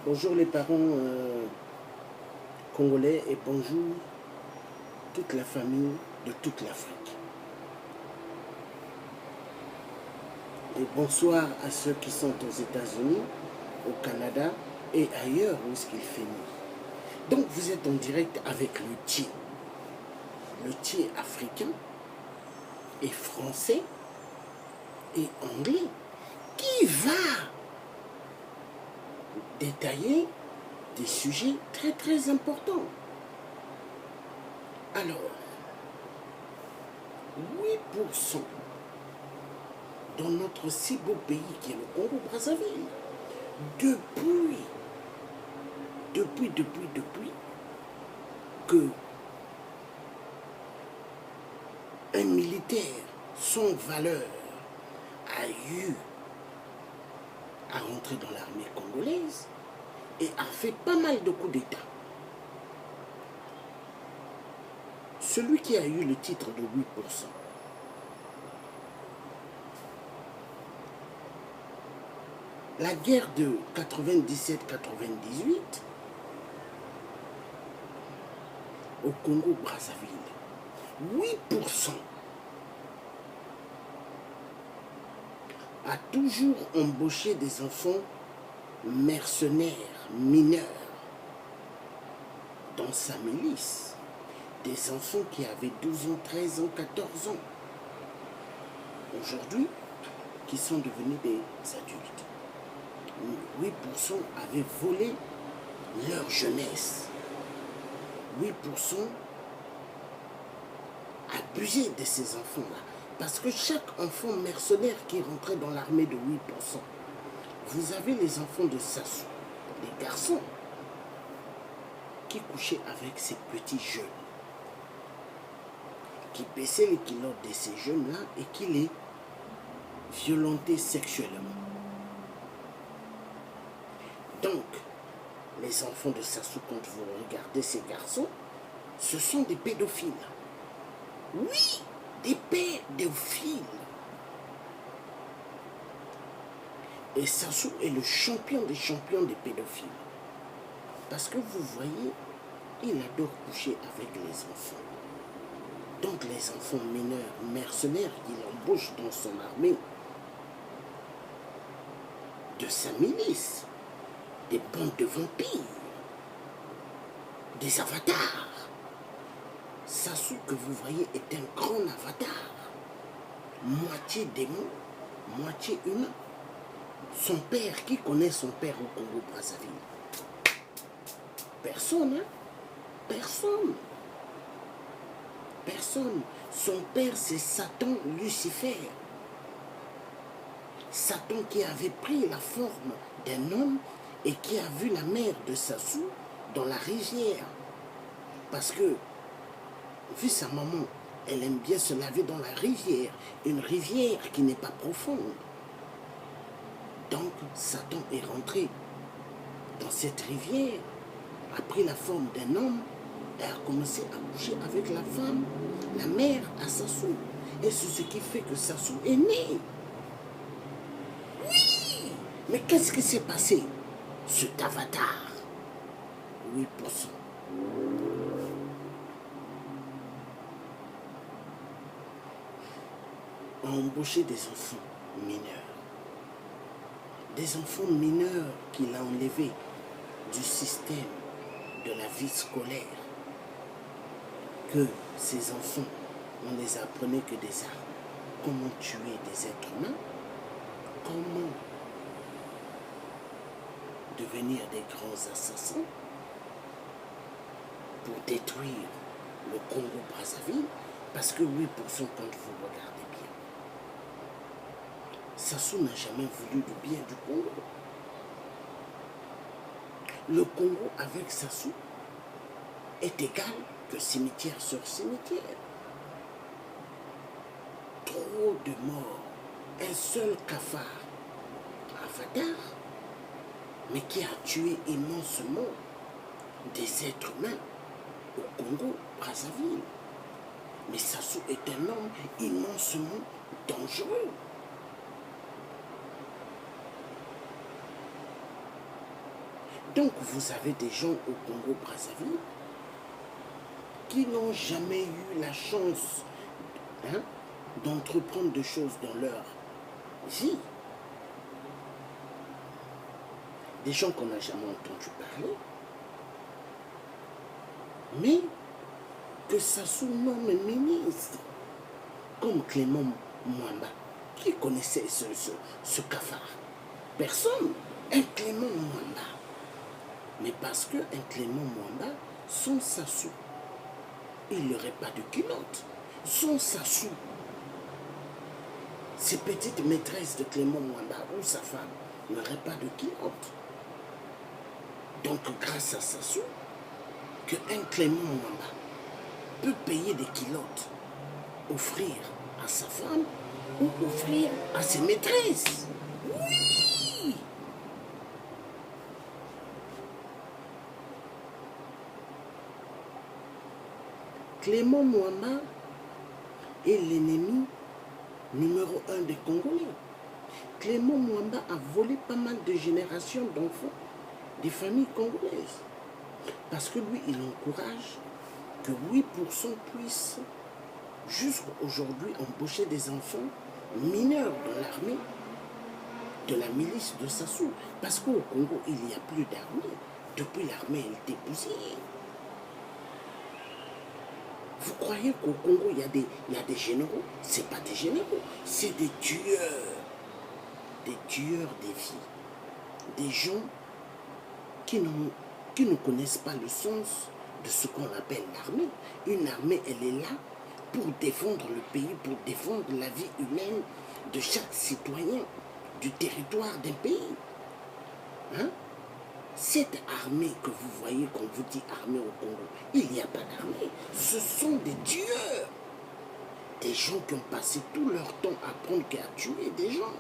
Bonjour les parents congolais et bonjour toute la famille de toute l'Afrique. Et bonsoir à ceux qui sont aux États-Unis, au Canada et ailleurs où est-ce qu'il fait nuit. Donc vous êtes en direct avec le Thier africain et français et anglais qui va détailler des sujets très très importants. Alors, 8% dans notre si beau pays qui est le Congo-Brazzaville, depuis que un militaire sans valeur a eu à rentrer dans l'armée congolaise et a fait pas mal de coups d'État. Celui qui a eu le titre de 8%, la guerre de 97-98 au Congo-Brazzaville, 8% a toujours embauché des enfants mercenaires, mineurs, dans sa milice. Des enfants qui avaient 12 ans, 13 ans, 14 ans. Aujourd'hui, qui sont devenus des adultes. 8% avaient volé leur jeunesse. 8% abusaient de ces enfants-là. Parce que chaque enfant mercenaire qui rentrait dans l'armée de 8%, vous avez les enfants de Sassou, les garçons, qui couchaient avec ces petits jeunes, qui baissaient les culottes de ces jeunes-là et qui les violentaient sexuellement. Donc, les enfants de Sassou, quand vous regardez ces garçons, ce sont des pédophiles. Oui, des pédophiles. Et Sassou est le champion des champions des pédophiles. Parce que vous voyez, il adore coucher avec les enfants. Donc les enfants mineurs, mercenaires qu'il embauche dans son armée, de sa milice, des bandes de vampires, des avatars. Sassou que vous voyez est un grand avatar, moitié démon, moitié humain. Son père, qui connaît son père au Congo-Brazzaville? Personne, hein? Personne. Personne. Son père, c'est Satan Lucifer. Satan qui avait pris la forme d'un homme et qui a vu la mère de Sassou dans la rivière. Parce que, vu sa maman, elle aime bien se laver dans la rivière. Une rivière qui n'est pas profonde. Donc, Satan est rentré dans cette rivière, a pris la forme d'un homme et a commencé à coucher avec la femme, la mère à Sassou. Et c'est ce qui fait que Sassou est né. Oui! Mais qu'est-ce qui s'est passé? Cet avatar, 8%. A embauché des enfants mineurs. Des enfants mineurs qu'il a enlevés du système de la vie scolaire. Que ces enfants, on les apprenait que des armes. Comment tuer des êtres humains, comment devenir des grands assassins pour détruire le Congo-Brazzaville, parce que 8%, quand vous regardez bien, Sassou n'a jamais voulu du bien du Congo. Le Congo avec Sassou est égal que cimetière sur cimetière. Trop de morts. Un seul cafard, avatar, mais qui a tué immensément des êtres humains au Congo-Brazzaville. Mais Sassou est un homme immensement dangereux. Donc vous avez des gens au Congo-Brazzaville qui n'ont jamais eu la chance, hein, d'entreprendre des choses dans leur vie. Des gens qu'on n'a jamais entendu parler. Mais que Sassou nomme ministre, comme Clément Mwamba, qui connaissait ce cafard? Personne. Un Clément Mwamba. Mais parce qu'un Clément Mwamba, sans Sassou, il n'y aurait pas de culotte. Sans Sassou, ces petites maîtresses de Clément Mwamba ou sa femme n'auraient pas de culotte. Donc grâce à Sassou, qu'un Clément Mwamba peut payer des culottes, offrir à sa femme ou offrir à ses maîtresses. Oui! Clément Mwamba est l'ennemi numéro 1 des Congolais. Clément Mwamba a volé pas mal de générations d'enfants des familles congolaises. Parce que lui, il encourage que 8% puissent jusqu'à aujourd'hui embaucher des enfants mineurs dans l'armée de la milice de Sassou. Parce qu'au Congo, il n'y a plus d'armée. Depuis l'armée, elle était bousillée. Vous croyez qu'au Congo, il y a des généraux? Ce n'est pas des généraux, c'est des tueurs. Des tueurs des vies. Des gens qui ne connaissent pas le sens de ce qu'on appelle l'armée. Une armée, elle est là pour défendre le pays, pour défendre la vie humaine de chaque citoyen du territoire d'un pays. Hein? Cette armée que vous voyez, quand vous dit armée au Congo, il n'y a pas d'armée. Ce sont des tueurs. Des gens qui ont passé tout leur temps à apprendre qu'à tuer des gens.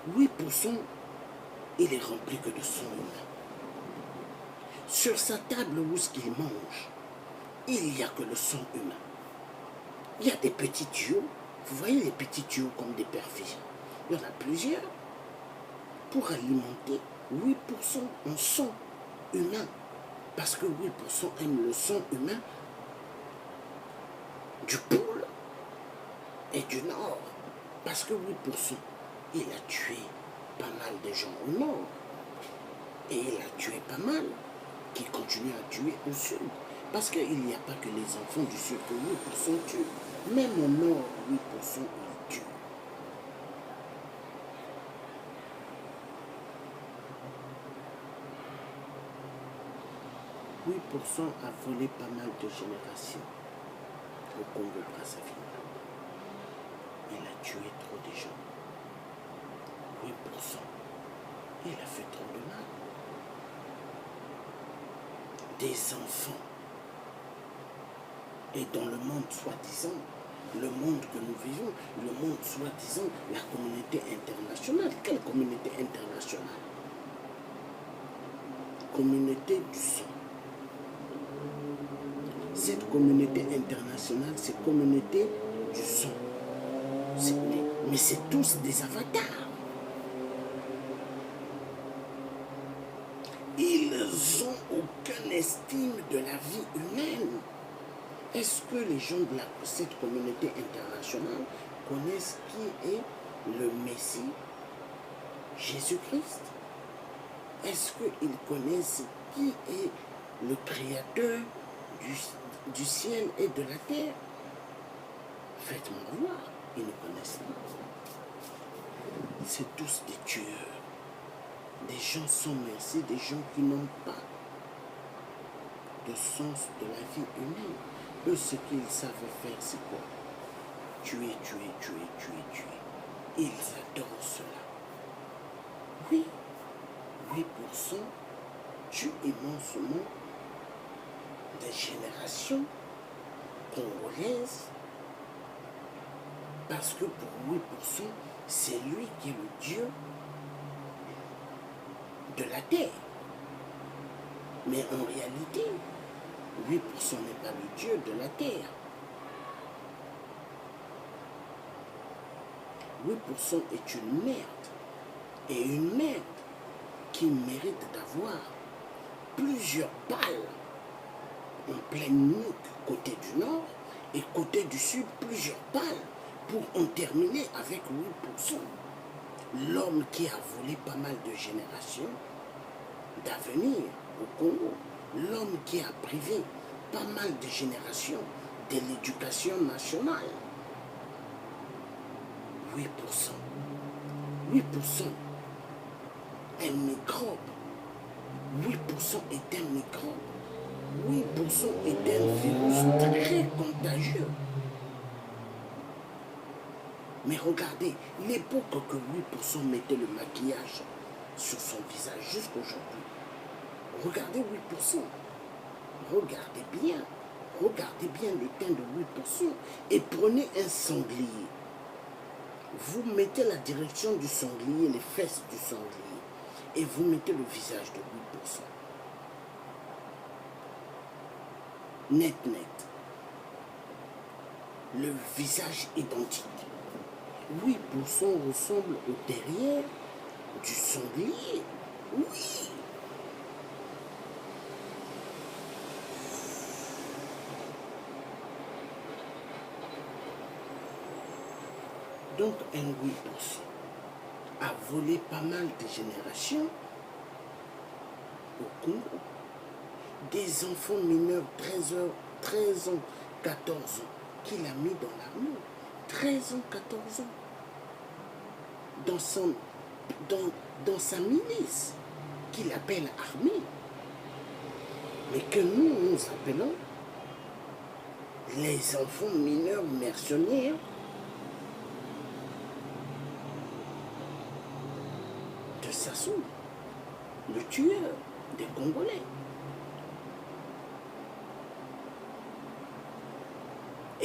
« 8%, il est rempli que de sang humain. Sur sa table où ce qu'il mange, il n'y a que le sang humain. Il y a des petits tuyaux. Vous voyez les petits tuyaux comme des perfusions. Il y en a plusieurs pour alimenter 8% en sang humain. Parce que 8% aiment le sang humain du pôle et du nord. Parce que 8%, il a tué pas mal de gens au nord. Et il a tué pas mal qui continuent à tuer au sud. Parce qu'il n'y a pas que les enfants du sud que 8% tuent. Même au nord, 8% ils tuent. « 8% a volé pas mal de générations au Congo-Brazzaville. Il a tué trop de gens. 8%. Il a fait trop de mal. Des enfants. Et dans le monde soi-disant, le monde que nous vivons, le monde soi-disant, la communauté internationale. Quelle communauté internationale? Communauté du sang. Cette communauté internationale, c'est communauté du sang. Mais c'est tous des avatars. Ils n'ont aucune estime de la vie humaine. Est-ce que les gens de cette communauté internationale connaissent qui est le Messie, Jésus-Christ? Est-ce qu'ils connaissent qui est le Créateur du ciel et de la terre? Faites-moi voir, ils ne connaissent pas. C'est tous des tueurs, des gens sans merci, des gens qui n'ont pas de sens de la vie humaine. Eux, ce qu'ils savent faire, c'est quoi? Tuer, tuer, tuer, tuer, tuer. Ils adorent cela. Oui, 8% tuent immensément des générations congolaises parce que pour 8%, c'est lui qui est le Dieu de la terre. Mais en réalité, 8% n'est pas le Dieu de la terre. 8% est une merde. Et une merde qui mérite d'avoir plusieurs balles en pleine nuque côté du nord et côté du sud, plusieurs balles pour en terminer avec 8%. L'homme qui a volé pas mal de générations d'avenir au Congo, l'homme qui a privé pas mal de générations de l'éducation nationale. 8%. 8%. Un microbe. 8% est un microbe. 8% est un virus très contagieux. Mais regardez, l'époque que 8% mettait le maquillage sur son visage jusqu'aujourd'hui. Regardez 8%. Regardez bien le teint de 8% et prenez un sanglier. Vous mettez la direction du sanglier, les fesses du sanglier, et vous mettez le visage de 8%. Net. Le visage identique. 8% ressemble au derrière du sanglier. Oui. Donc un 8% a volé pas mal de générations au Congo. Des enfants mineurs, 13 ans, 14 ans, qu'il a mis dans l'armée. 13 ans, 14 ans. Dans sa milice, qu'il appelle armée. Mais que nous appelons les enfants mineurs mercenaires de Sassou, le tueur des Congolais.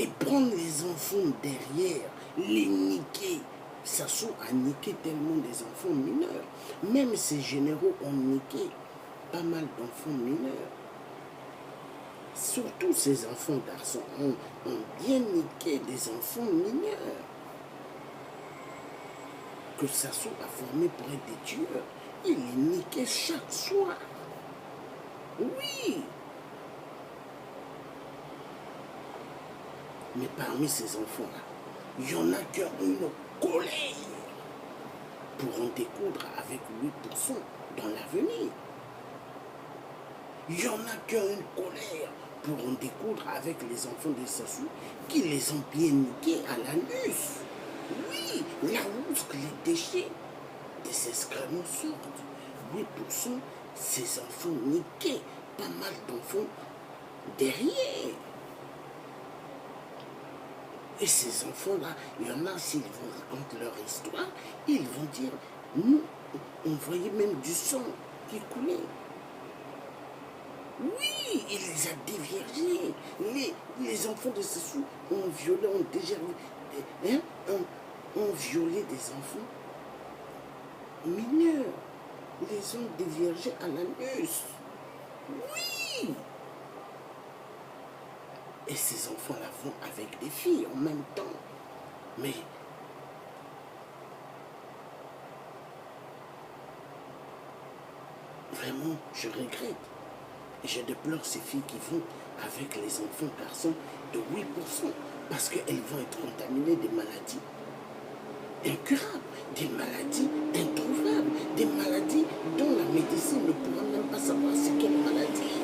Et prendre les enfants derrière, les niquer. Sassou a niqué tellement des enfants mineurs. Même ces généraux ont niqué pas mal d'enfants mineurs. Surtout ces enfants garçons ont bien niqué des enfants mineurs. Que Sassou a formé pour être des tueurs. Il les niquait chaque soir. Oui. Mais parmi ces enfants-là, il y en a qui ont une colère pour en découdre avec 8% dans l'avenir. Il y en a qui ont une colère pour en découdre avec les enfants de Sassou qui les ont bien niqués à l'anus. Oui, là où les déchets de ces excréments sortent. 8%, ces enfants niqués, pas mal d'enfants derrière. Et ces enfants-là, il y en a, s'ils vont raconter leur histoire, ils vont dire, nous, on voyait même du sang qui coulait. Oui, il les a déviergés. Les enfants de Sassou ont violé, ont violé des enfants mineurs. Les ont déviergés à l'anus. Oui. Et ces enfants-là vont avec des filles en même temps. Mais vraiment, je regrette. Et je déplore ces filles qui vont avec les enfants garçons de 8%. Parce qu'elles vont être contaminées des maladies incurables, des maladies introuvables, des maladies dont la médecine ne pourra même pas savoir c'est quelle maladie.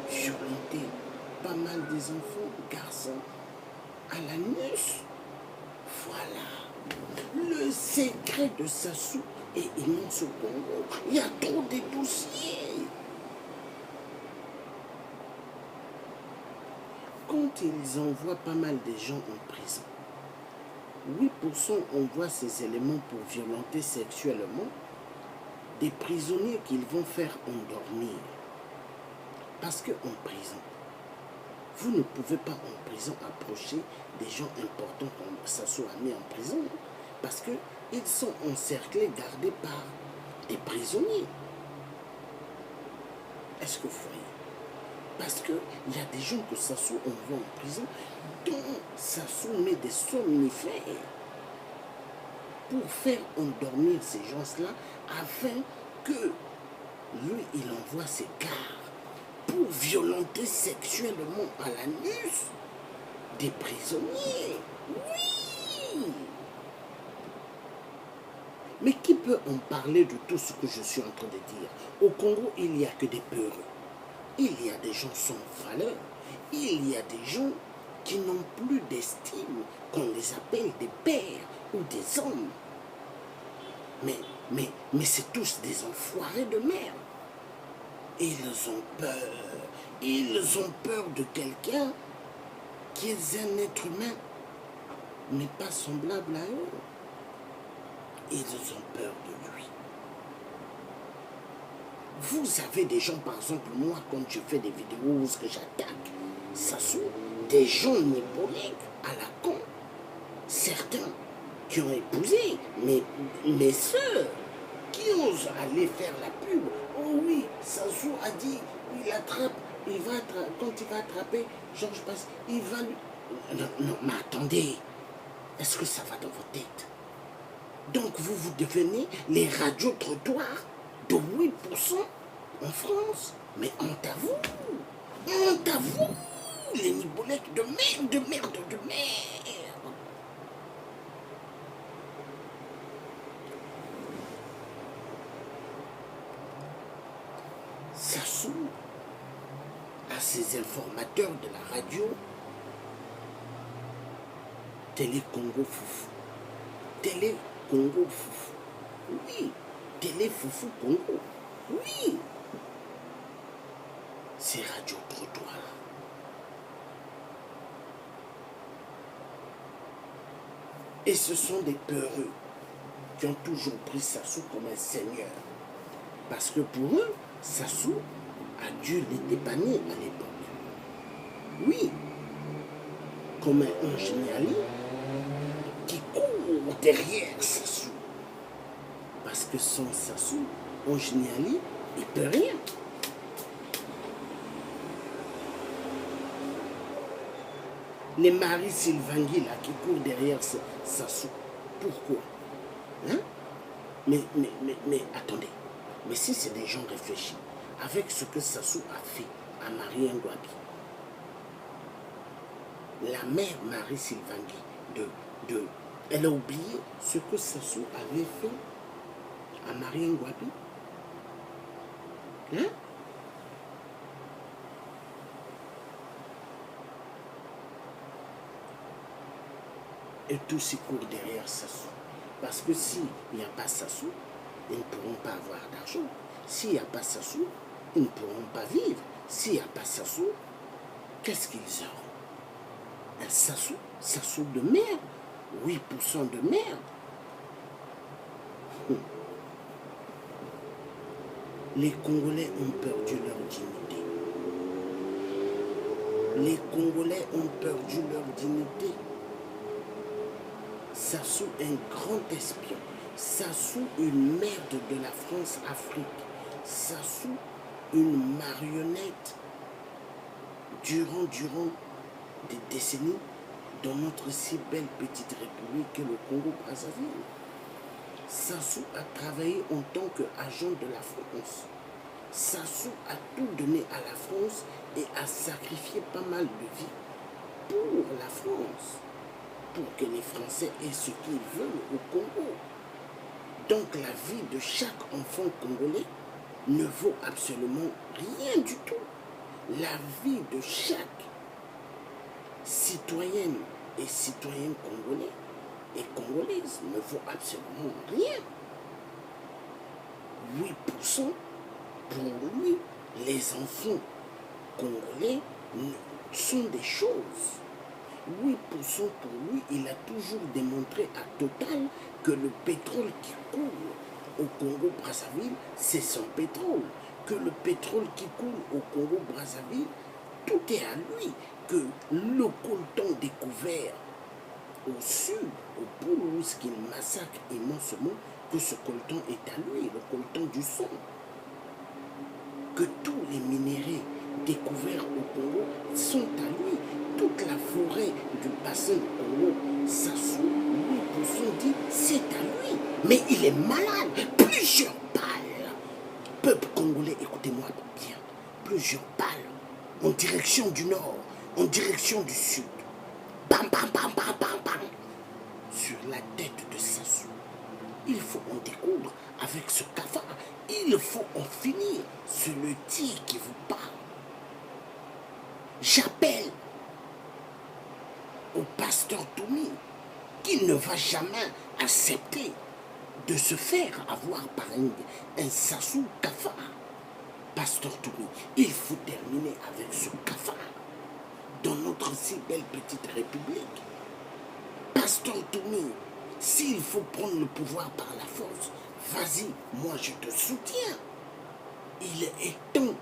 Violenter pas mal des enfants garçons à l'anus. Voilà. Le secret de Sassou est immense au Congo. Il y a trop de dossiers. Quand ils envoient pas mal de gens en prison, 8% envoient ces éléments pour violenter sexuellement des prisonniers qu'ils vont faire endormir. Parce qu'en prison, vous ne pouvez pas en prison approcher des gens importants comme Sassou a mis en prison. Parce qu'ils sont encerclés, gardés par des prisonniers. Est-ce que vous voyez? Parce qu'il y a des gens que Sassou envoie en prison, dont Sassou met des somnifères pour faire endormir ces gens-là, afin que lui, il envoie ses gars pour violenter sexuellement à l'anus des prisonniers. Oui! Mais qui peut en parler de tout ce que je suis en train de dire? Au Congo, il n'y a que des peureux. Il y a des gens sans valeur. Il y a des gens qui n'ont plus d'estime, qu'on les appelle des pères ou des hommes. Mais c'est tous des enfoirés de merde. Ils ont peur. Ils ont peur de quelqu'un qui est un être humain, mais pas semblable à eux. Ils ont peur de lui. Vous avez des gens, par exemple, moi, quand je fais des vidéos où j'attaque Sassou, des gens néboliques à la con, certains qui ont épousé mes soeurs, qui osent aller faire la pub. Oh oui, Sassou a dit, il attrape, quand il va attraper Georges Passe, il va lui... Non, mais attendez, est-ce que ça va dans vos têtes? Donc vous devenez les radios-trottoirs de 8% en France. Mais honte à vous! Honte à vous! Les nibolettes de merde, de merde, de merde! Sassou à ces informateurs de la radio Télé Congo Foufou. Télé Congo Foufou. Oui. Télé Foufou Congo. Oui. C'est Radio Trottoir. Et ce sont des peureux qui ont toujours pris Sassou comme un seigneur. Parce que pour eux, Sassou a dû les dépanner à l'époque. Oui. Comme un ange Niali qui court derrière Sassou. Parce que sans Sassou, ange Niali, il ne peut rien. Les maris Sylvangui là qui courent derrière Sassou. Pourquoi? Hein? Mais attendez. Mais si c'est des gens réfléchis, avec ce que Sassou a fait à Marie Ngouabi, la mère Marie Sylvangui, elle a oublié ce que Sassou avait fait à Marie Ngouabi. Hein? Et tous ils courent derrière Sassou. Parce que s'il n'y a pas Sassou, ils ne pourront pas avoir d'argent. S'il n'y a pas Sassou, ils ne pourront pas vivre. S'il n'y a pas Sassou, qu'est-ce qu'ils auront? Un Sassou de merde, 8% de merde. Les Congolais ont perdu leur dignité. Les Congolais ont perdu leur dignité. Sassou, un grand espion. Sassou, une merde de la France-Afrique. Sassou, une marionnette durant des décennies dans notre si belle petite république qu'est le Congo-Brazzaville. Sassou a travaillé en tant qu'agent de la France. Sassou a tout donné à la France et a sacrifié pas mal de vies pour la France, pour que les Français aient ce qu'ils veulent au Congo. Donc la vie de chaque enfant congolais ne vaut absolument rien du tout. La vie de chaque citoyenne et citoyen congolais et congolaise ne vaut absolument rien. 8% pour lui, les enfants congolais sont des choses. 8% pour lui, il a toujours démontré à Total que le pétrole qui coule au Congo-Brazzaville, c'est son pétrole. Que le pétrole qui coule au Congo-Brazzaville, tout est à lui. Que le coltan découvert au sud, au Poulouse, qu'il massacre immensément, que ce coltan est à lui, le coltan du son. Que tous les minéraux découverts au Congo sont à lui. Toute la forêt du bassin du Congo, Sassou, 8% dit c'est à lui. Mais il est malade. Plusieurs balles. Peuple congolais, écoutez-moi bien. Plusieurs balles en direction du nord, en direction du sud. Bam, bam, bam, bam, bam, bam. Sur la tête de Sassou. Il faut en découdre avec ce cafard. Il faut en finir. C'est le Dieu qui vous parle. J'appelle au pasteur Toumi qu'il ne va jamais accepter de se faire avoir par un Sassou cafard. Pasteur Toumi, il faut terminer avec ce cafard dans notre si belle petite république. Pasteur Toumi, s'il faut prendre le pouvoir par la force, vas-y, moi je te soutiens. Il est temps.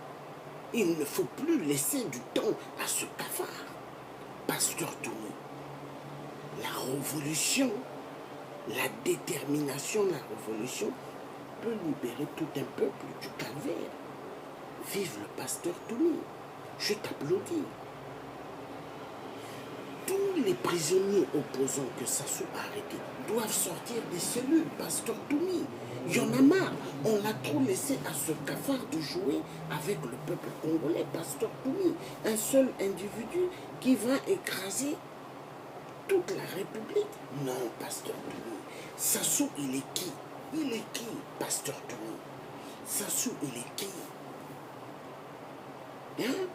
Il ne faut plus laisser du temps à ce cafard. Pasteur Toumi, la révolution, la détermination de la révolution peut libérer tout un peuple du calvaire. Vive le pasteur Toumi. Je t'applaudis. Tous les prisonniers opposants que Sassou a arrêtés doivent sortir des cellules, pasteur Toumi. Il y en a marre. On l'a trop laissé à ce cafard de jouer avec le peuple congolais, pasteur Toumi. Un seul individu qui va écraser toute la République. Non, pasteur Toumi. Sassou, il est qui? Il est qui, pasteur Toumi? Sassou, il est qui? Hein?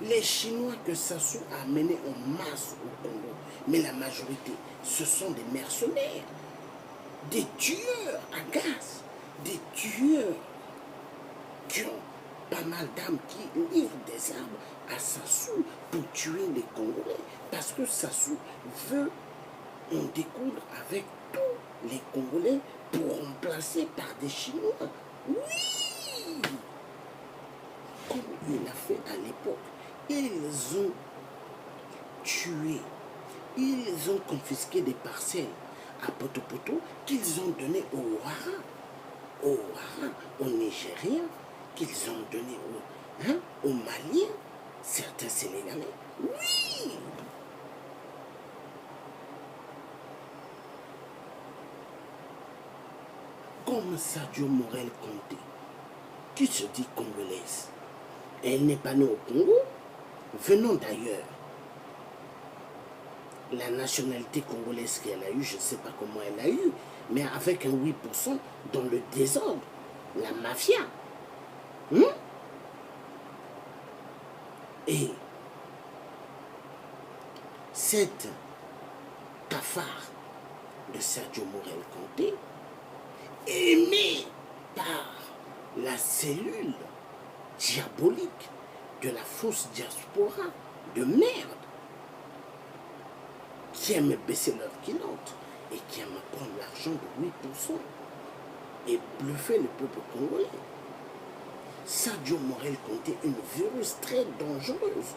Les Chinois que Sassou a amenés en masse au Congo, mais la majorité, ce sont des mercenaires, des tueurs à gaz, des tueurs qui ont pas mal d'âmes, qui livrent des armes à Sassou pour tuer les Congolais. Parce que Sassou veut en découdre avec tous les Congolais pour remplacer par des Chinois. Oui! Comme il a fait à l'époque. Ils ont tué, ils ont confisqué des parcelles à Potopoto qu'ils ont données aux Ouara, aux Nigériens, qu'ils ont donné aux Maliens, certains Sénégalais. Oui! Comme Sadio Morel Conté, qui se dit congolaise. Elle n'est pas née au Congo. Venons d'ailleurs. La nationalité congolaise qu'elle a eue, je ne sais pas comment elle a eu, mais avec un 8% dans le désordre, la mafia. Et cette cafard de Sadio Morel Conté, aimé par la cellule diabolique de la fausse diaspora de merde qui aime baisser leur quinotte et qui aime prendre l'argent de 8% et bluffer le peuple congolais. Sadio Morel Conté, une virus très dangereuse,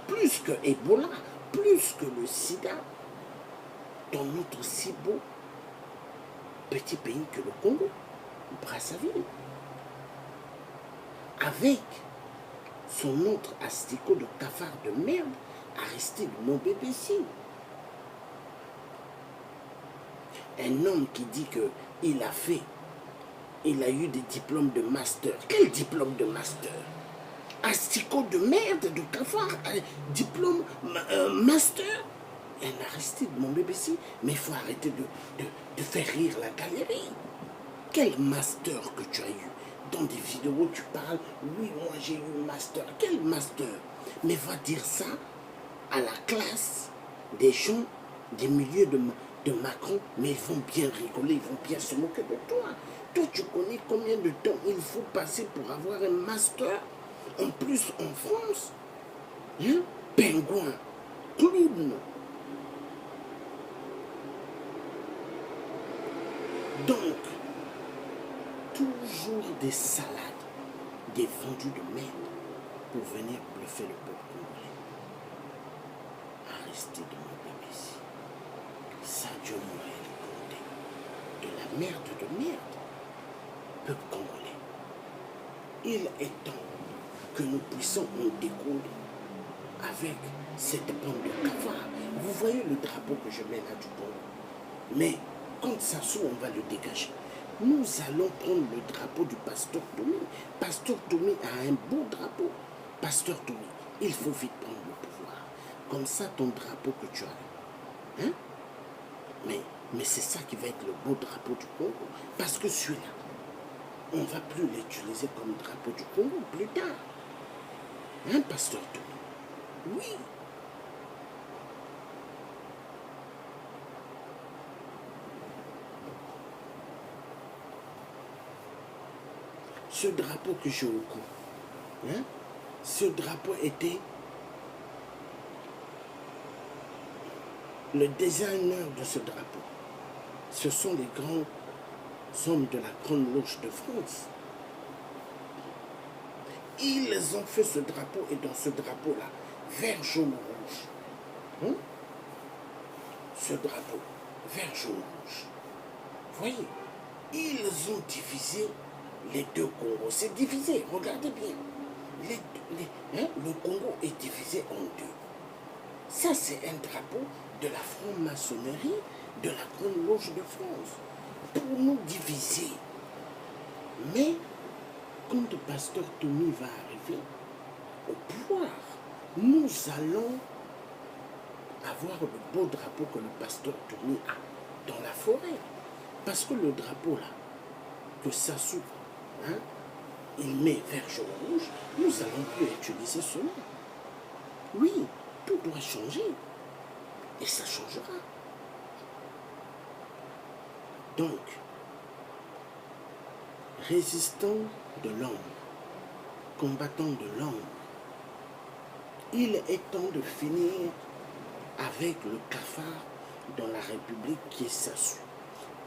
plus que Ebola, plus que le sida, dans notre si beau petit pays que le Congo, Brazzaville. Avec son autre asticot de cafard de merde, Aristide Mombébessi. Un homme qui dit qu'il a fait, il a eu des diplômes de master. Quel diplôme de master? Asticot de merde, de cafard, diplôme master. Un Aristide Mombébessi, mais il faut arrêter de faire rire la galerie. Quel master que tu as eu? Dans des vidéos, tu parles, oui, moi j'ai eu master. Quel master? Mais va dire ça à la classe des gens des milieux de Macron, mais ils vont bien rigoler, ils vont bien se moquer de toi. Toi, tu connais combien de temps il faut passer pour avoir un master? En plus, en France, hein? Pingouin, clown. Donc, toujours des salades, des vendus de merde pour venir bluffer le peuple congolais. Aristide Mombébessi, Sadio Morel Conté, de la merde de merde, peuple congolais. Il est temps que nous puissions en découdre avec cette bande de cafards. Vous voyez le drapeau que je mets là du Congo. Mais quand ça s'ouvre, on va le dégager. Nous allons prendre le drapeau du pasteur Tomi. Pasteur Tomi a un beau drapeau. Pasteur Tomi, il faut vite prendre le pouvoir. Comme ça, ton drapeau que tu as. Hein? Mais c'est ça qui va être le beau drapeau du Congo. Parce que celui-là, on ne va plus l'utiliser comme drapeau du Congo plus tard. Hein, pasteur Tomi? Oui. Ce drapeau que j'ai au cou, hein, ce drapeau était le designer de ce drapeau. Ce sont les grands hommes de la Grande Loge de France. Ils ont fait ce drapeau et dans ce drapeau-là, vert, jaune, rouge. Hein? Ce drapeau, vert, jaune, rouge. Voyez, ils ont divisé les deux Congos. C'est divisé, regardez bien. Le Congo est divisé en deux. Ça, c'est un drapeau de la franc-maçonnerie de la Grande Loge de France. Pour nous diviser. Mais, quand le pasteur Tomi va arriver au pouvoir, nous allons avoir le beau drapeau que le pasteur Tomi a dans la forêt. Parce que le drapeau là, que Sassou, hein, il met vert, jaune, rouge, nous allons plus utiliser cela. Oui, tout doit changer. Et ça changera. Donc, résistant de l'ombre, combattant de l'ombre, il est temps de finir avec le cafard dans la République qui est Sassou.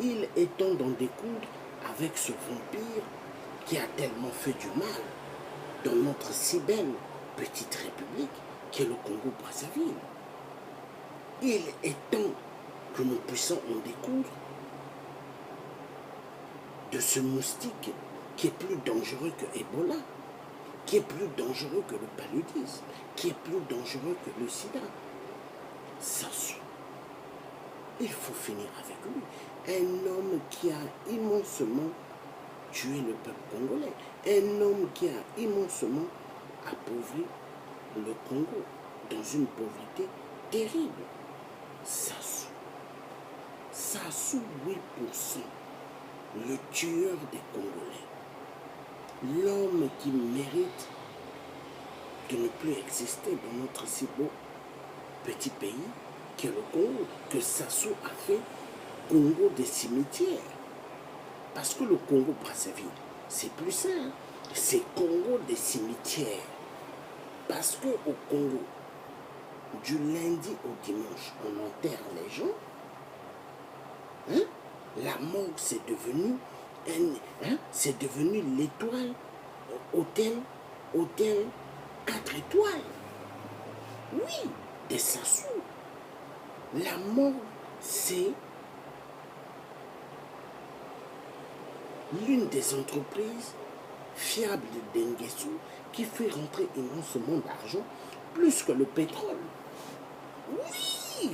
Il est temps d'en découdre avec ce vampire qui a tellement fait du mal dans notre si belle petite République qui est le Congo-Brazzaville. Il est temps que nous puissions en découdre de ce moustique qui est plus dangereux que Ebola, qui est plus dangereux que le paludisme, qui est plus dangereux que le sida. Sassou. Il faut finir avec lui. Un homme qui a immensement tué le peuple congolais. Un homme qui a immensement appauvri le Congo dans une pauvreté terrible. Sassou. Sassou 8%. Le tueur des Congolais. L'homme qui mérite de ne plus exister dans notre si beau petit pays qui est le Congo, que Sassou a fait Congo des cimetières. Parce que le Congo-Brazzaville, c'est plus ça. Hein? C'est Congo des cimetières. Parce qu'au Congo, du lundi au dimanche, on enterre les gens. Hein? La mort, c'est devenu, c'est devenu l'étoile, hôtel 4 étoiles. Oui, des Sassou. La mort, c'est l'une des entreprises fiables de Denguessou qui fait rentrer immensément d'argent, plus que le pétrole. Oui,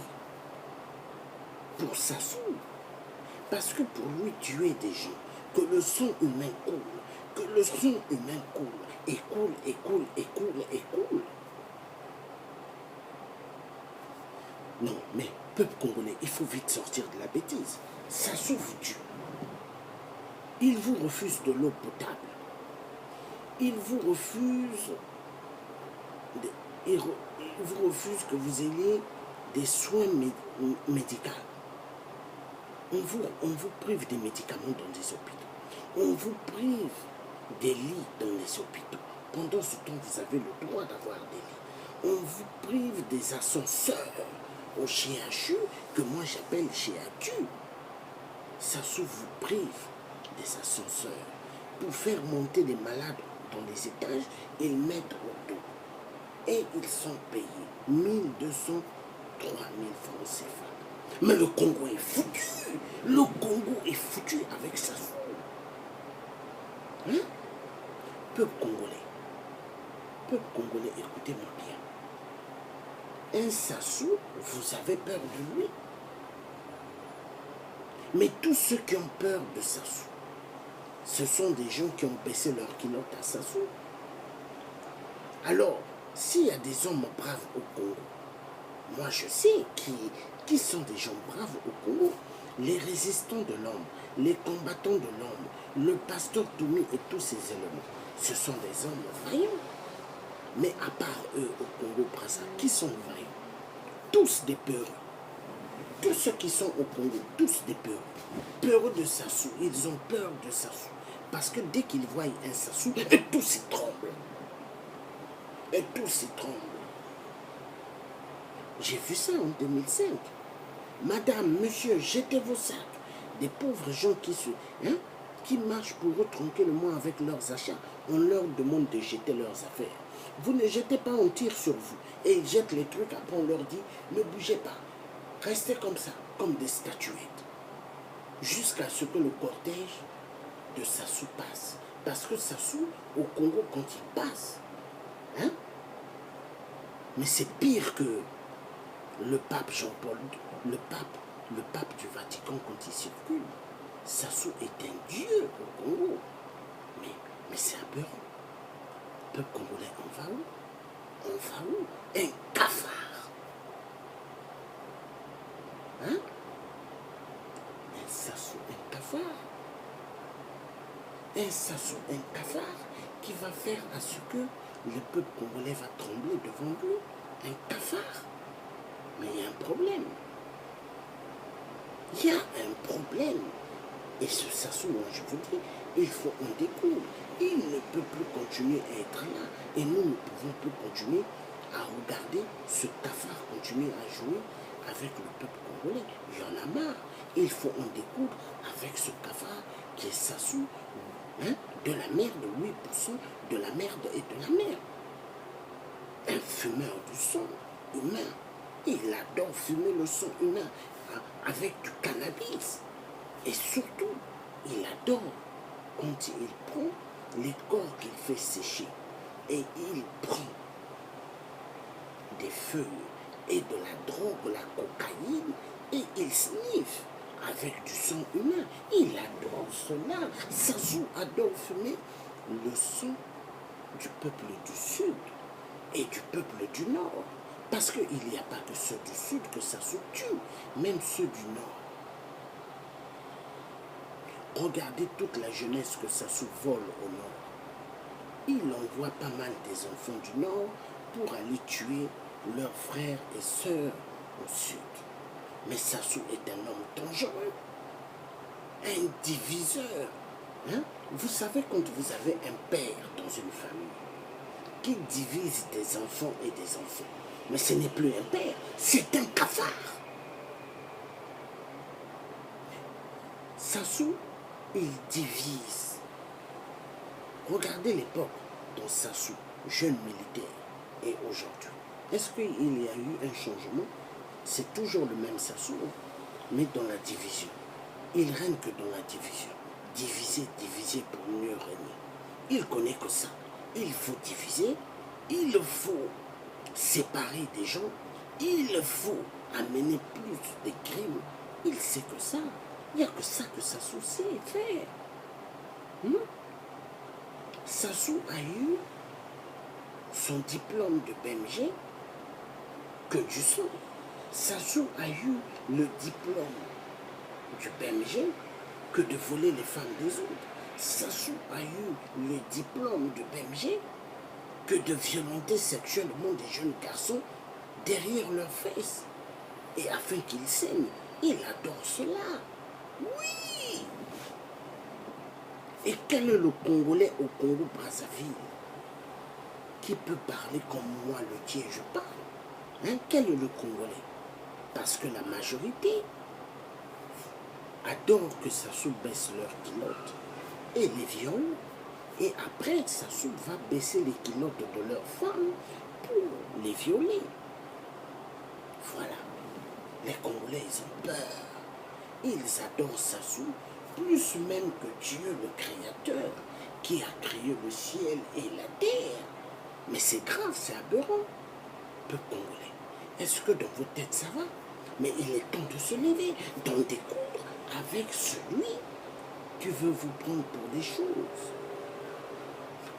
pour Sassou. Parce que pour lui tuer des gens, que le sang humain coule, que le sang humain coule, et coule, et coule, et coule, et coule. Non, mais peuple congolais, il faut vite sortir de la bêtise. Sassou vous tue. Il vous refuse de l'eau potable. Il vous refuse que vous ayez des soins médicaux. On vous prive des médicaments dans des hôpitaux. On vous prive des lits dans les hôpitaux. Pendant ce temps, vous avez le droit d'avoir des lits. On vous prive des ascenseurs au CHU, que moi j'appelle CHU. Sassou vous prive des ascenseurs. Pour faire monter les malades dans les étages, ils mettent au dos. Et ils sont payés 1200, 3000 francs CFA. Mais le Congo est foutu. Le Congo est foutu avec Sassou. Hein? Peuple congolais. Peuple congolais, écoutez-moi bien. Un Sassou, vous avez peur de lui. Mais tous ceux qui ont peur de Sassou, ce sont des gens qui ont baissé leur culotte à Sassou. Alors, s'il y a des hommes braves au Congo, moi je sais qui sont des gens braves au Congo. Les résistants de l'homme, les combattants de l'homme, le pasteur Toumi et tous ces éléments, ce sont des hommes vaillants. Mais à part eux au Congo-Brazza, qui sont vaillants? Tous des peureux. Tous ceux qui sont au Congo, tous des peureux. Peureux de Sassou, ils ont peur de Sassou. Parce que dès qu'ils voient un Sassou, et tous ils tremblent. Et tous ils tremblent. J'ai vu ça en 2005. Madame, monsieur, jetez vos sacs. Des pauvres gens qui marchent pour eux tranquillement avec leurs achats. On leur demande de jeter leurs affaires. Vous ne jetez pas, on tire sur vous. Et ils jettent les trucs, après on leur dit, ne bougez pas. Restez comme ça, comme des statuettes. Jusqu'à ce que le cortège de Sassou passe. Parce que Sassou, au Congo, quand il passe, mais c'est pire que le pape Jean-Paul, le pape du Vatican quand il circule. Sassou est un dieu au Congo. Mais c'est aberrant. Le peuple congolais, on va où? On va où? Un cafard. Un Sassou, un cafard. Un Sassou, un cafard qui va faire à ce que le peuple congolais va trembler devant lui. Un cafard. Mais il y a un problème. Il y a un problème. Et ce Sassou, moi je vous dis, il faut en découdre. Il ne peut plus continuer à être là. Et nous ne pouvons plus continuer à regarder ce cafard continuer à jouer avec le peuple congolais. Il y en a marre. Il faut en découdre avec ce cafard qui est Sassou, de la merde, 8% de la merde et de la merde. Un fumeur du sang humain. Il adore fumer le sang humain avec du cannabis. Et surtout, il adore quand il prend les corps qu'il fait sécher et il prend des feuilles et de la drogue, la cocaïne, et il sniffe avec du sang humain. Il adore cela. Sassou adore fumer le sang du peuple du Sud et du peuple du Nord. Parce qu'il n'y a pas que ceux du Sud que Sassou tue, même ceux du Nord. Regardez toute la jeunesse que Sassou vole au Nord. Il envoie pas mal des enfants du Nord pour aller tuer leurs frères et sœurs au Sud. Mais Sassou est un homme dangereux, un diviseur. Vous savez, quand vous avez un père dans une famille qui divise des enfants et des enfants, mais ce n'est plus un père, c'est un cafard. Sassou, il divise. Regardez l'époque dont Sassou, jeune militaire, et aujourd'hui. Est-ce qu'il y a eu un changement? C'est toujours le même Sassou, mais dans la division. Il règne que dans la division. Diviser, diviser pour mieux régner. Il connaît que ça. Il faut diviser, il faut séparer des gens, il faut amener plus de crimes. Il sait que ça. Il n'y a que ça que Sassou sait faire. Sassou a eu son diplôme de BMG que du sang. Sassou a eu le diplôme du BMG que de voler les femmes des autres. Sassou a eu le diplôme de BMG que de violenter sexuellement des jeunes garçons derrière leurs fesses. Et afin qu'ils saignent, il adore cela. Oui! Et quel est le Congolais au Congo-Brazzaville qui peut parler comme moi, le Dieu, je parle? Quel est le Congolais? Parce que la majorité adore que Sassou baisse leurs culottes et les viole. Et après, Sassou va baisser les culottes de leurs femmes pour les violer. Voilà. Les Congolais, ils ont peur. Ils adorent Sassou, plus même que Dieu le Créateur, qui a créé le ciel et la terre. Mais c'est grave, c'est aberrant. Peuple congolais, est-ce que dans votre tête ça va? Mais il est temps de se lever, d'en découdre avec celui qui veut vous prendre pour des choses.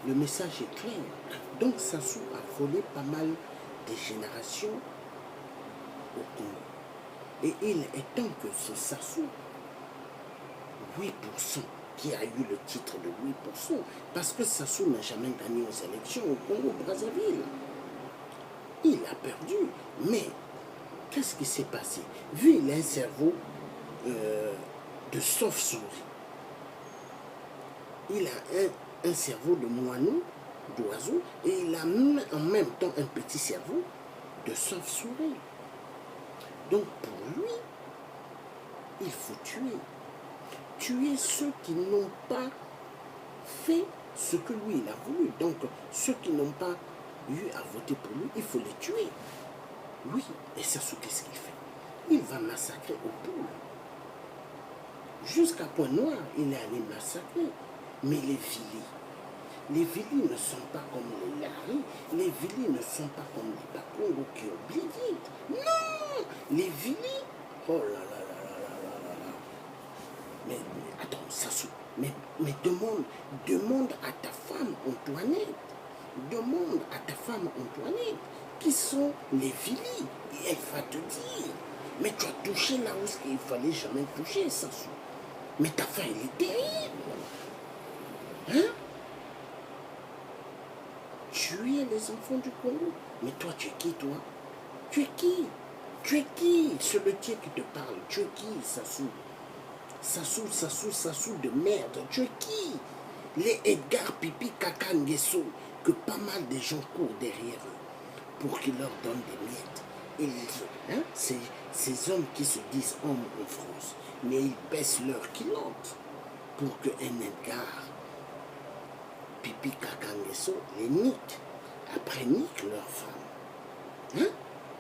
Le message est clair. Donc Sassou a volé pas mal des générations au Congo. Et il est temps que ce Sassou, 8%, qui a eu le titre de 8%, parce que Sassou n'a jamais gagné aux élections au Congo-Brazzaville. Il a perdu. Mais qu'est-ce qui s'est passé? Vu il a un cerveau de sauve-souris. Il a un cerveau de moineau, d'oiseau, et il a en même temps un petit cerveau de sauve-souris. Donc pour lui, il faut tuer. Tuer ceux qui n'ont pas fait ce que lui il a voulu. Donc ceux qui n'ont pas eu à voter pour lui, il faut les tuer. Oui, et ça, qu'est-ce qu'il fait? Il va massacrer au poules. Jusqu'à Point-Noir, il est allé massacrer. Mais les Vili ne sont pas comme les Lari, les Vili ne sont pas comme les Bakongo qui oublient vite. Non! Les Vili, oh là là là là là là là. Mais attends, Sassou, mais demande à ta femme Antoinette, demande à ta femme Antoinette, qui sont les Vili, et elle va te dire. Mais tu as touché là où il ne fallait jamais toucher, Sassou. Mais ta faim, elle est terrible. Hein? Tuer les enfants du Congo. Mais toi, tu es qui, toi? Tu es qui? Tu es qui? C'est le tien qui te parle. Tu es qui, Sassou? Sassou de merde. Tu es qui? Les Edgar Pipi Kaka Nguesso, que pas mal de gens courent derrière eux pour qu'ils leur donnent des miettes. Et hein? Ces hommes qui se disent hommes en France, mais ils baissent leur culotte pour que un Edgar Pipi Kaka Nguesso les nique. Après nique leurs femmes. Hein?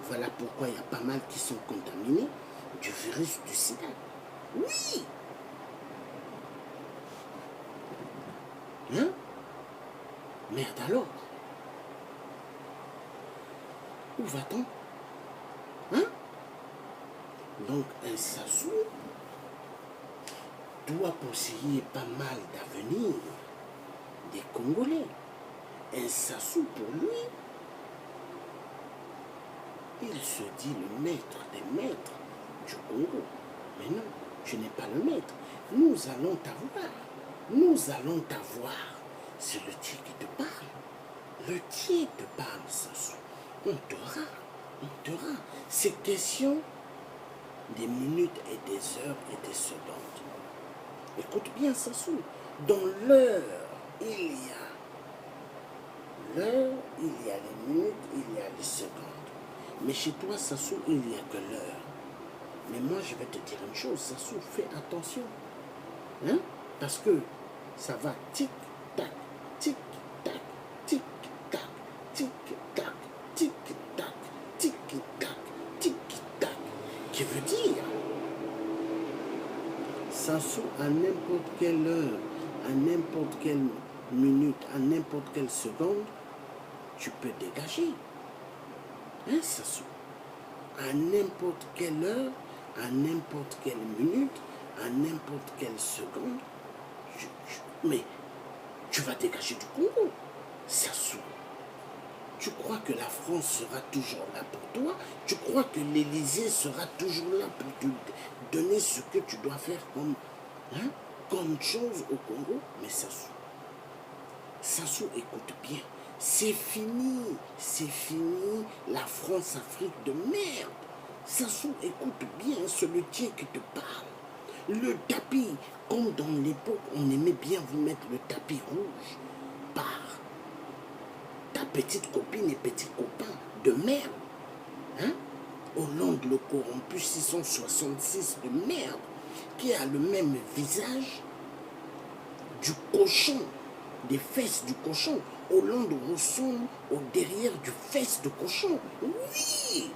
Voilà pourquoi il y a pas mal qui sont contaminés du virus du sida. Oui! Hein? Merde alors. Où va-t-on? Hein? Donc un Sassou doit posséder pas mal d'avenir des Congolais. Un Sassou pour lui, il se dit le maître des maîtres du Congo. Mais non, tu n'es pas le maître. Nous allons t'avoir. Nous allons t'avoir. C'est le tien qui te parle. Le tien te parle, Sassou. On t'aura. C'est question des minutes et des heures et des secondes. Écoute bien, Sassou. Dans l'heure, il y a les minutes, il y a les secondes. Mais chez toi, Sassou, il n'y a que l'heure. Mais moi, je vais te dire une chose, Sassou, fais attention. Hein? Parce que ça va tic-tac, tic-tac, tic-tac, tic-tac, tic-tac, tic-tac, tic-tac. Qui veut dire, Sassou, à n'importe quelle heure, à n'importe quelle minute, à n'importe quelle seconde, tu peux dégager. Hein, Sassou? À n'importe quelle heure, à n'importe quelle minute, à n'importe quelle seconde, mais tu vas dégager du Congo. Sassou, tu crois que la France sera toujours là pour toi? Tu crois que l'Élysée sera toujours là pour te donner ce que tu dois faire comme chose au Congo? Mais Sassou, écoute bien. C'est fini la France-Afrique de merde. Sassou, écoute bien, c'est le tien qui te parle. Le tapis, comme dans l'époque, on aimait bien vous mettre le tapis rouge par ta petite copine et petit copain de merde. Hein? Hollande le corrompu 666 de merde, qui a le même visage du cochon, des fesses du cochon. Hollande ressemble au derrière du fesse de cochon. Oui!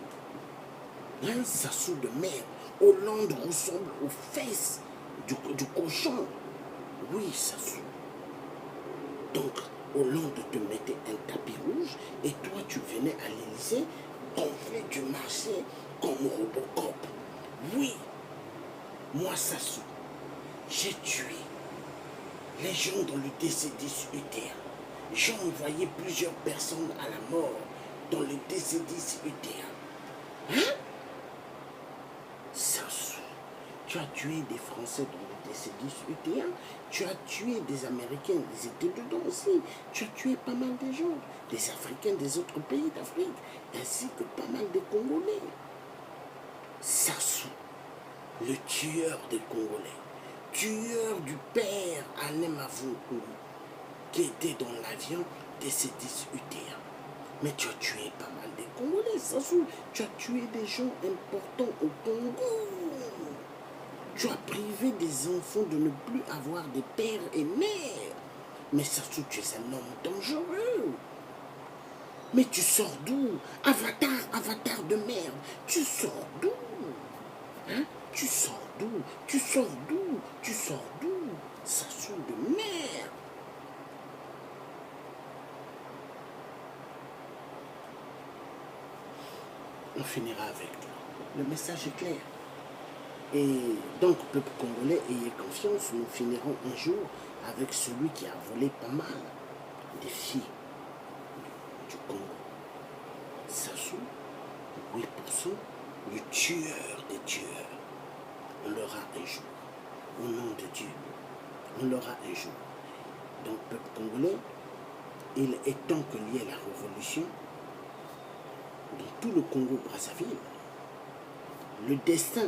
Un Sassou de merde. Hollande ressemble aux fesses du cochon. Oui, Sassou. Donc, Hollande te mettait un tapis rouge et toi tu venais à l'Élysée, complet, tu marchais comme Robocop. Oui, moi Sassou, j'ai tué les gens dans le DC-10 UTR. J'ai envoyé plusieurs personnes à la mort dans le DC-10 UTR. Hein? Sassou, tu as tué des Français dans le DC-10 UTR, tu as tué des Américains, ils étaient dedans aussi, tu as tué pas mal de gens, des Africains des autres pays d'Afrique, ainsi que pas mal de Congolais. Sassou, le tueur des Congolais, tueur du père Alain Mavungu, qui était dans l'avion DC-10 UTR. Mais tu as tué pas mal de Congolais, Sassou. Tu as tué des gens importants au Congo. Tu as privé des enfants de ne plus avoir de père et mère. Mais Sassou, tu es un homme dangereux. Mais tu sors d'où? Avatar de merde. Tu sors d'où? Hein? Tu sors d'où? Tu sors d'où? Tu sors d'où? Sassou de merde. On finira avec toi. Le message est clair. Et donc, peuple congolais, ayez confiance, nous finirons un jour avec celui qui a volé pas mal des filles du Congo. Sassou, 8%, le tueur des tueurs. On l'aura un jour. Au nom de Dieu, on l'aura un jour. Donc, peuple congolais, il est temps qu'il y ait la révolution dans tout le Congo-Brazzaville. Le destin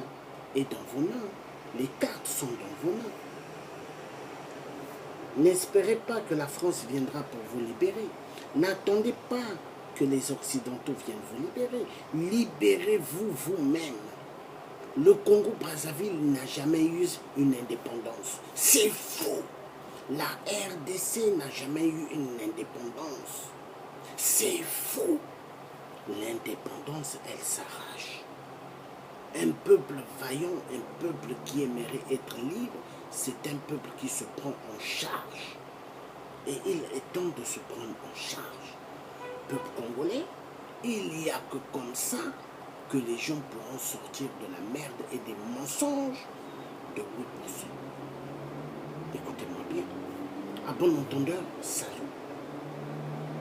est dans vos mains. Les cartes sont dans vos mains. N'espérez pas que la France viendra pour vous libérer. N'attendez pas que les Occidentaux viennent vous libérer. Libérez-vous vous-même. Le Congo-Brazzaville n'a jamais eu une indépendance. C'est faux. La RDC n'a jamais eu une indépendance. C'est faux. L'indépendance, elle s'arrache. Un peuple vaillant, un peuple qui aimerait être libre, c'est un peuple qui se prend en charge. Et il est temps de se prendre en charge. Peuple congolais, il n'y a que comme ça que les gens pourront sortir de la merde et des mensonges de 8%. Écoutez-moi bien. À bon entendeur, salut.